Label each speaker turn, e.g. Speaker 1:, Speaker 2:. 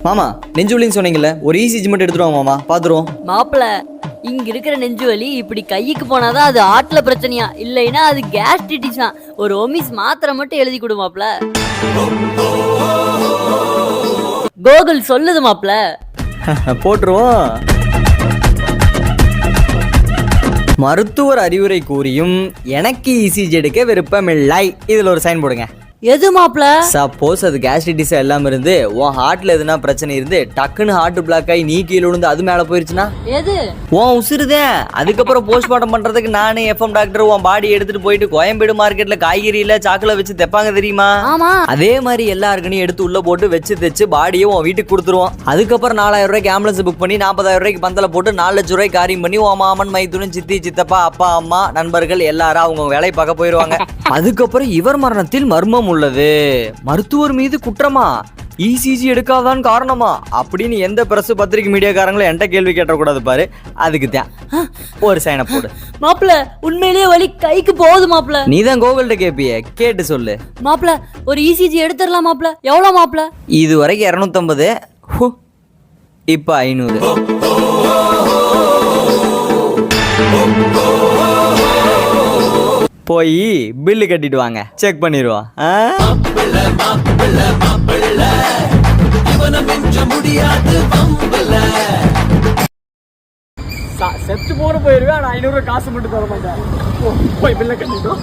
Speaker 1: மாமா நெஞ்சு வலின்னு சொன்னீங்கல்ல, ஒரு இசிஜி மட்டும் எடுத்துருவோம் மாமா, பாத்துருவோம்.
Speaker 2: மாப்பிள, இங்க இருக்கிற நெஞ்சு வலி இப்படி கைக்கு போனாதான் அது ஆட்ல பிரச்சனையா, இல்லைன்னா அது கேஸ்ட்ரிட்டிஸா. ஒரு ஒமிஸ் மாத்திரை மட்டும் எழுதி கொடு மாப்பிள. கோகுல் சொல்லுது மாப்பிள.
Speaker 1: போட்டுருவோம். மருத்துவர் அறிவுரை கூறியும் எனக்கு இசிஜி எடுக்க விருப்பமில்லை. இதுல ஒரு சைன் போடுங்க.
Speaker 2: எது மாப்பிள?
Speaker 1: சப்போஸ் அது கேஸ்ட்ரிட்டிஸ் எல்லாம் இருந்து உன் ஹார்ட்ல எதுனா பிரச்சனை இருந்து டக்குன்னு ஹார்ட் பிளாக் ஆகி நீ கீழே விழுந்து அது மேல போயிருச்சுன்னா
Speaker 2: எது
Speaker 1: உன் உசுறுதேன். அதுக்கப்புறம் போஸ்ட்மார்ட்டம் பண்றதுக்கு நானே எஃப்எம் டாக்டர் உன் பாடி எடுத்துட்டு போயிட்டு கோயம்பேடு மார்க்கெட்ல காய்கறியில சாக்குல வச்சு தைப்பாங்க தெரியுமா?
Speaker 2: ஆமா.
Speaker 1: அதே மாதிரி எல்லா ஆர்கனையும் எடுத்து உள்ள போட்டு வச்சு தைச்சு பாடியை உன் வீட்டுக்கு கொடுத்துருவோம். அதுக்கப்புறம் 4000 ரூபாய்க்கு ஆம்புலன்ஸ் புக் பண்ணி 40,000 ரூபாய்க்கு பந்தல போட்டு 4 லட்சம் ரூபாய்க்கு காரியம் பண்ணி உன் மாமன் மைத்துனன் சித்தி சித்தப்பா அப்பா அம்மா நண்பர்கள் எல்லாரும் அவங்க வேலையை பார்க்க போயிருவாங்க. அதுக்கப்புறம் இவர் மரணத்தில் மர்மம் உள்ளது, மருத்துவர் மீது குற்றமா, இசிஜி எடுக்காதான் காரணமா அப்படின்னு எந்த பிரஸ் பத்திரிகை மீடியாக்காரங்களும் என்கிட்ட கேள்வி கேட்டக்கூடாது பாரு. அதுக்கு தான் ஒரு சைனை போடு
Speaker 2: மாப்பிள. உண்மையிலேயே வலி கைக்கு போகுது மாப்பிள.
Speaker 1: நீதான் கோகுல்கிட்ட கேப்பிய, கேட்டு சொல்லு
Speaker 2: மாப்பிள. ஒரு இசிஜி எடுத்துடலாம் மாப்பிள. எவ்வளவு மாப்பிள?
Speaker 1: இது வரைக்கும் 250, இப்ப 500. போய் பில்லு கட்டிட்டு வாங்க, செக் பண்ணிடுவோம்.
Speaker 3: செத்து போன போயிருவேன், ஆனா 500 காசு மட்டும் தர மாட்டேன். போய் பில்ல கட்டிட்டோம்.